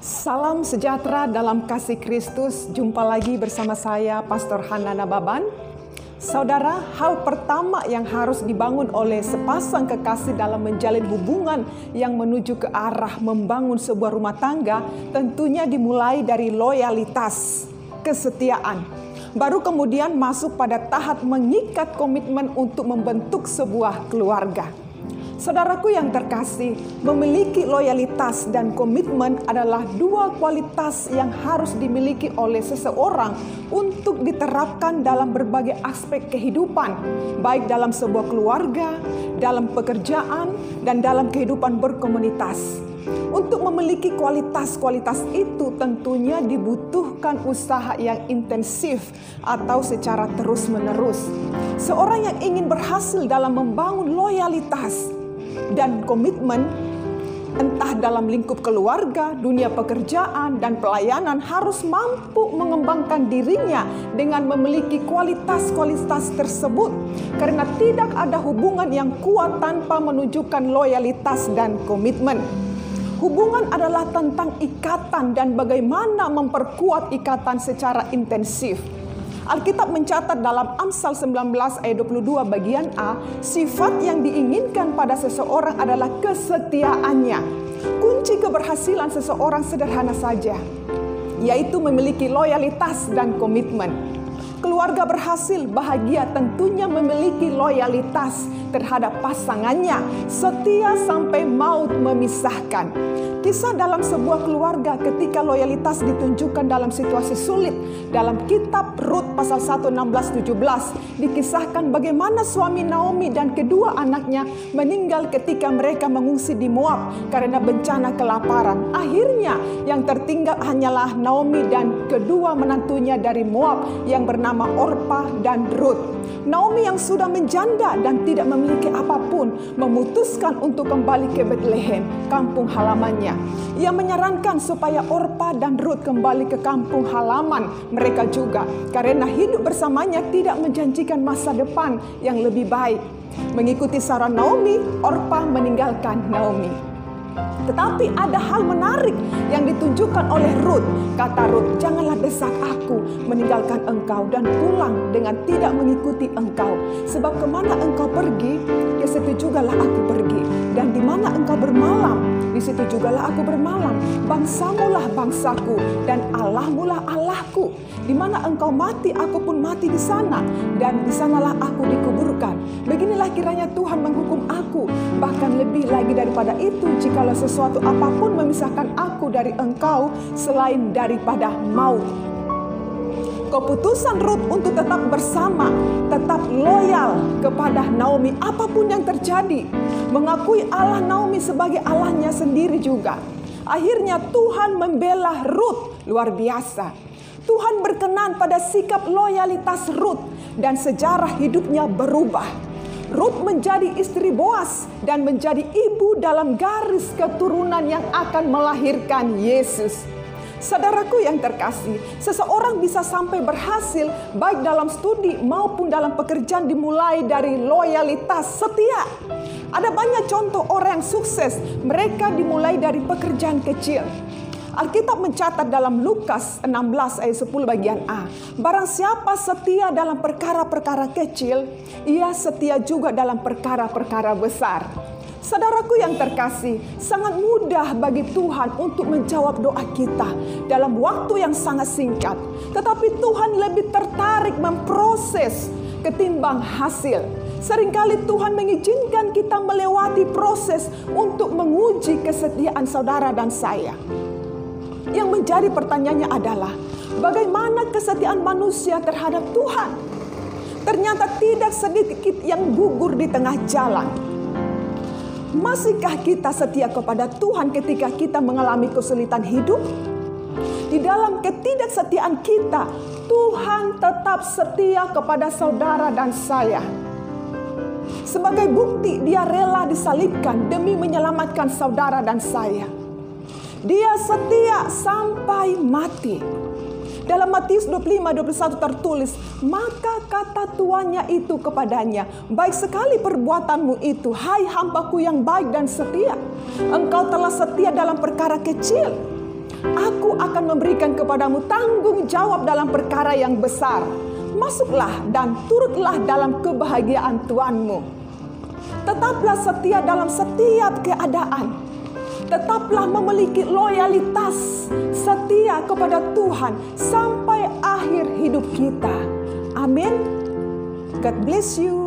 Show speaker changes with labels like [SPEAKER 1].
[SPEAKER 1] Salam sejahtera dalam kasih Kristus. Jumpa lagi bersama saya, Pastor Hana Nababan. Saudara, hal pertama yang harus dibangun oleh sepasang kekasih dalam menjalin hubungan yang menuju ke arah membangun sebuah rumah tangga tentunya dimulai dari loyalitas, kesetiaan. Baru kemudian masuk pada tahap mengikat komitmen untuk membentuk sebuah keluarga. Saudaraku yang terkasih, memiliki loyalitas dan komitmen adalah dua kualitas yang harus dimiliki oleh seseorang untuk diterapkan dalam berbagai aspek kehidupan, baik dalam sebuah keluarga, dalam pekerjaan, dan dalam kehidupan berkomunitas. Untuk memiliki kualitas-kualitas itu tentunya dibutuhkan usaha yang intensif atau secara terus-menerus. Seorang yang ingin berhasil dalam membangun loyalitas dan komitmen, entah dalam lingkup keluarga, dunia pekerjaan, dan pelayanan, harus mampu mengembangkan dirinya dengan memiliki kualitas-kualitas tersebut. Karena tidak ada hubungan yang kuat tanpa menunjukkan loyalitas dan komitmen. Hubungan adalah tentang ikatan dan bagaimana memperkuat ikatan secara intensif. Alkitab mencatat dalam Amsal 19 ayat 22 bagian A, sifat yang diinginkan pada seseorang adalah kesetiaannya. Kunci keberhasilan seseorang sederhana saja, yaitu memiliki loyalitas dan komitmen. Keluarga berhasil, bahagia tentunya memiliki loyalitas terhadap pasangannya, setia sampai maut memisahkan. Kisah dalam sebuah keluarga ketika loyalitas ditunjukkan dalam situasi sulit. Dalam kitab Rut pasal 1, 16-17 dikisahkan bagaimana suami Naomi dan kedua anaknya meninggal ketika mereka mengungsi di Moab karena bencana kelaparan. Akhirnya yang tertinggal hanyalah Naomi dan kedua menantunya dari Moab yang bernama Orpa dan Rut. Naomi yang sudah menjanda dan tidak memiliki apapun memutuskan untuk kembali ke Bethlehem, kampung halamannya. Ia menyarankan supaya Orpa dan Rut kembali ke kampung halaman mereka juga, karena hidup bersamanya tidak menjanjikan masa depan yang lebih baik. Mengikuti saran Naomi, Orpa meninggalkan Naomi. Tetapi ada hal menarik yang ditunjukkan oleh Rut. Kata Rut, janganlah desak aku meninggalkan engkau dan pulang dengan tidak mengikuti engkau. Sebab kemana engkau pergi, ke situ jugalah aku pergi. Dan di mana engkau bermalam, di situ jugalah aku bermalam. Bangsamulah bangsaku dan Allahmulah Allahku. Di mana engkau mati, aku pun mati di sana. Dan di sanalah aku dikuburkan. Beginilah kiranya Tuhan menghukum aku. Bahkan lebih lagi daripada itu, jikalau sesuatu apapun memisahkan aku dari engkau selain daripada maut. Keputusan Rut untuk tetap bersama, tetap loyal kepada Naomi apapun yang terjadi, mengakui Allah Naomi sebagai Allahnya sendiri juga. Akhirnya Tuhan membela Rut luar biasa. Tuhan berkenan pada sikap loyalitas Rut dan sejarah hidupnya berubah. Rut menjadi istri Boas dan menjadi ibu dalam garis keturunan yang akan melahirkan Yesus. Saudaraku yang terkasih, seseorang bisa sampai berhasil baik dalam studi maupun dalam pekerjaan dimulai dari loyalitas setia. Ada banyak contoh orang yang sukses, mereka dimulai dari pekerjaan kecil. Alkitab mencatat dalam Lukas 16 ayat 10 bagian A, barang siapa setia dalam perkara-perkara kecil, ia setia juga dalam perkara-perkara besar. Saudaraku yang terkasih, sangat mudah bagi Tuhan untuk menjawab doa kita dalam waktu yang sangat singkat. Tetapi Tuhan lebih tertarik memproses ketimbang hasil. Seringkali Tuhan mengizinkan kita melewati proses untuk menguji kesetiaan saudara dan saya. Yang menjadi pertanyaannya adalah, bagaimana kesetiaan manusia terhadap Tuhan? Ternyata tidak sedikit yang gugur di tengah jalan. Masihkah kita setia kepada Tuhan ketika kita mengalami kesulitan hidup? Di dalam ketidaksetiaan kita, Tuhan tetap setia kepada saudara dan saya. Sebagai bukti, Dia rela disalibkan demi menyelamatkan saudara dan saya. Dia setia sampai mati. Dalam Matius 25:21 tertulis, maka kata tuannya itu kepadanya, baik sekali perbuatanmu itu, hai hambaku yang baik dan setia. Engkau telah setia dalam perkara kecil. Aku akan memberikan kepadamu tanggung jawab dalam perkara yang besar. Masuklah dan turutlah dalam kebahagiaan Tuhanmu. Tetaplah setia dalam setiap keadaan. Tetaplah memiliki loyalitas setia kepada Tuhan sampai akhir hidup kita. Amin. God bless you.